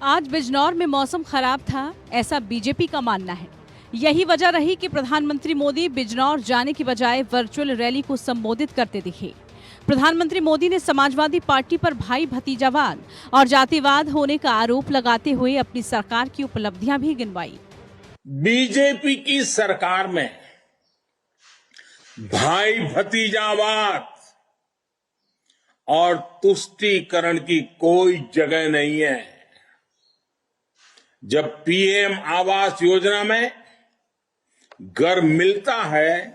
आज बिजनौर में मौसम खराब था, ऐसा बीजेपी का मानना है। यही वजह रही कि प्रधानमंत्री मोदी बिजनौर जाने की बजाय वर्चुअल रैली को संबोधित करते दिखे। प्रधानमंत्री मोदी ने समाजवादी पार्टी पर भाई भतीजावाद और जातिवाद होने का आरोप लगाते हुए अपनी सरकार की उपलब्धियां भी गिनवाई। बीजेपी की सरकार में भाई भतीजावाद और तुष्टीकरण की कोई जगह नहीं है। जब पीएम आवास योजना में घर मिलता है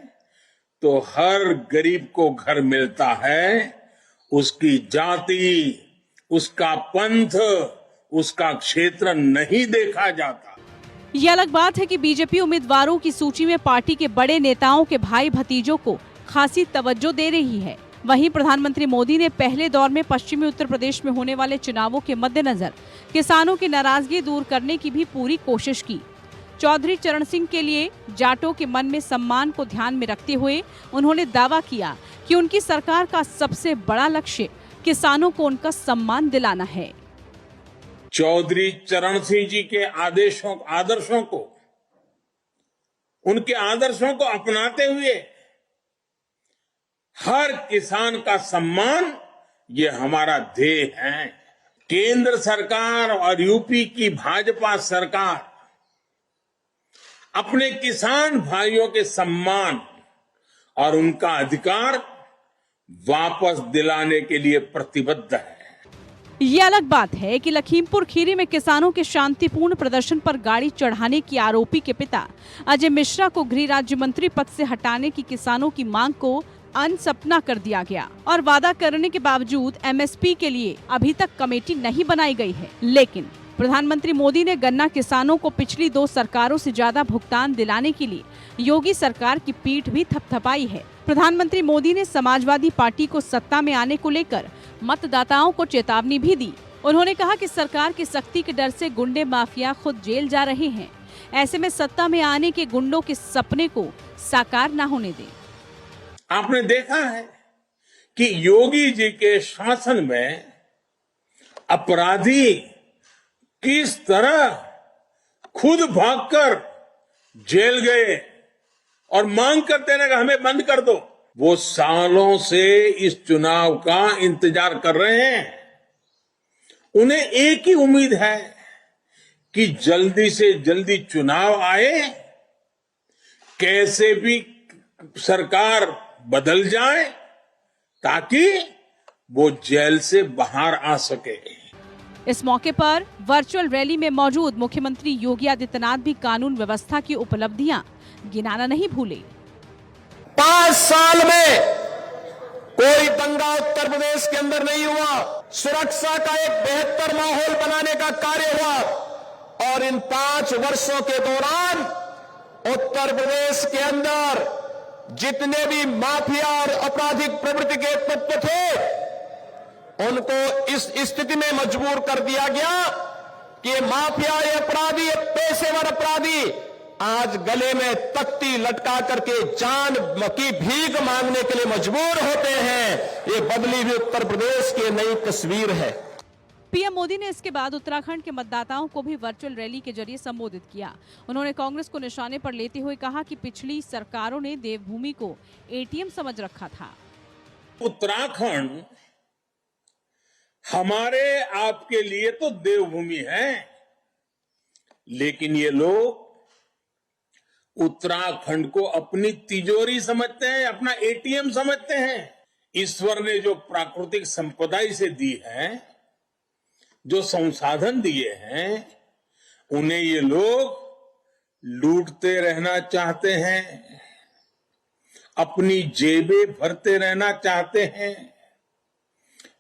तो हर गरीब को घर मिलता है, उसकी जाति, उसका पंथ, उसका क्षेत्र नहीं देखा जाता। ये अलग बात है कि बीजेपी उम्मीदवारों की सूची में पार्टी के बड़े नेताओं के भाई भतीजों को खासी तवज्जो दे रही है। वहीं प्रधानमंत्री मोदी ने पहले दौर में पश्चिमी उत्तर प्रदेश में होने वाले चुनावों के मद्देनजर किसानों की नाराजगी दूर करने की भी पूरी कोशिश की। चौधरी चरण सिंह के लिए जाटों के मन में सम्मान को ध्यान में रखते हुए उन्होंने दावा किया कि उनकी सरकार का सबसे बड़ा लक्ष्य किसानों को उनका सम्मान दिलाना है। चौधरी चरण सिंह जी के उनके आदर्शों को अपनाते हुए हर किसान का सम्मान, ये हमारा ध्येय है। केंद्र सरकार और यूपी की भाजपा सरकार अपने किसान भाइयों के सम्मान और उनका अधिकार वापस दिलाने के लिए प्रतिबद्ध है। ये अलग बात है कि लखीमपुर खीरी में किसानों के शांतिपूर्ण प्रदर्शन पर गाड़ी चढ़ाने की आरोपी के पिता अजय मिश्रा को गृह राज्य मंत्री पद से हटाने की किसानों की मांग को अनसपना कर दिया गया और वादा करने के बावजूद एमएसपी के लिए अभी तक कमेटी नहीं बनाई गई है। लेकिन प्रधानमंत्री मोदी ने गन्ना किसानों को पिछली 2 सरकारों से ज्यादा भुगतान दिलाने के लिए योगी सरकार की पीठ भी थपथपाई है। प्रधानमंत्री मोदी ने समाजवादी पार्टी को सत्ता में आने को लेकर मतदाताओं को चेतावनी भी दी। उन्होंने कहा कि सरकार की सख्ती के डर से गुंडे माफिया खुद जेल जा रहे हैं। ऐसे में सत्ता में आने के गुंडों के सपने को साकार न होने दें। आपने देखा है कि योगी जी के शासन में अपराधी किस तरह खुद भागकर जेल गए और मांग करते रहे कि हमें बंद कर दो। वो सालों से इस चुनाव का इंतजार कर रहे हैं। उन्हें एक ही उम्मीद है कि जल्दी से जल्दी चुनाव आए, कैसे भी सरकार बदल जाए ताकि वो जेल से बाहर आ सके। इस मौके पर वर्चुअल रैली में मौजूद मुख्यमंत्री योगी आदित्यनाथ भी कानून व्यवस्था की उपलब्धियां गिनाना नहीं भूले। 5 साल में कोई दंगा उत्तर प्रदेश के अंदर नहीं हुआ। सुरक्षा का एक बेहतर माहौल बनाने का कार्य हुआ और इन 5 वर्षों के दौरान उत्तर प्रदेश के अंदर जितने भी माफिया और आपराधिक प्रवृत्ति के तत्व थे, उनको इस स्थिति में मजबूर कर दिया गया कि माफिया, ये अपराधी, ये पेशेवर अपराधी आज गले में तख्ती लटका करके जान की भीख मांगने के लिए मजबूर होते हैं। ये बदली हुई उत्तर प्रदेश की नई तस्वीर है। पीएम मोदी ने इसके बाद उत्तराखंड के मतदाताओं को भी वर्चुअल रैली के जरिए संबोधित किया। उन्होंने कांग्रेस को निशाने पर लेते हुए कहा कि पिछली सरकारों ने देवभूमि को एटीएम समझ रखा था। उत्तराखंड हमारे आपके लिए तो देवभूमि है, लेकिन ये लोग उत्तराखंड को अपनी तिजोरी समझते हैं, अपना एटीएम समझते हैं। ईश्वर ने जो प्राकृतिक संपदा इसे दी है, जो संसाधन दिए हैं, उन्हें ये लोग लूटते रहना चाहते हैं, अपनी जेबें भरते रहना चाहते हैं।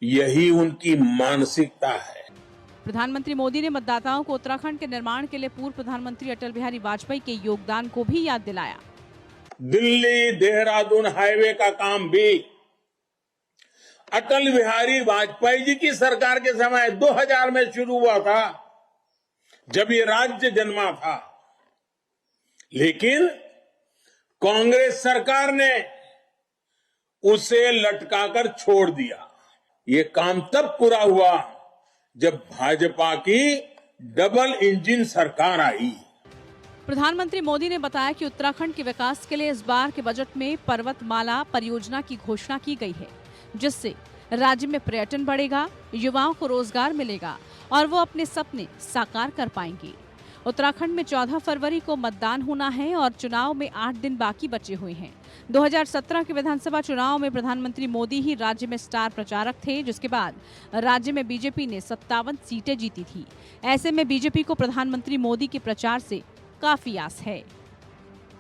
यही उनकी मानसिकता है। प्रधानमंत्री मोदी ने मतदाताओं को उत्तराखंड के निर्माण के लिए पूर्व प्रधानमंत्री अटल बिहारी वाजपेयी के योगदान को भी याद दिलाया। दिल्ली देहरादून हाईवे का काम भी अटल बिहारी वाजपेयी जी की सरकार के समय 2000 में शुरू हुआ था, जब ये राज्य जन्मा था। लेकिन कांग्रेस सरकार ने उसे लटकाकर छोड़ दिया। ये काम तब पूरा हुआ जब भाजपा की डबल इंजन सरकार आई। प्रधानमंत्री मोदी ने बताया कि उत्तराखंड के विकास के लिए इस बार के बजट में पर्वतमाला परियोजना की घोषणा की गई है, जिससे राज्य में पर्यटन बढ़ेगा, युवाओं को रोजगार मिलेगा और वो अपने सपने साकार कर पाएंगे। उत्तराखंड में 14 फरवरी को मतदान होना है और चुनाव में 8 दिन बाकी बचे हुए हैं। 2017 के विधानसभा चुनाव में प्रधानमंत्री मोदी ही राज्य में स्टार प्रचारक थे, जिसके बाद राज्य में बीजेपी ने 57 सीटें जीती थी। ऐसे में बीजेपी को प्रधानमंत्री मोदी के प्रचार से काफी आस है।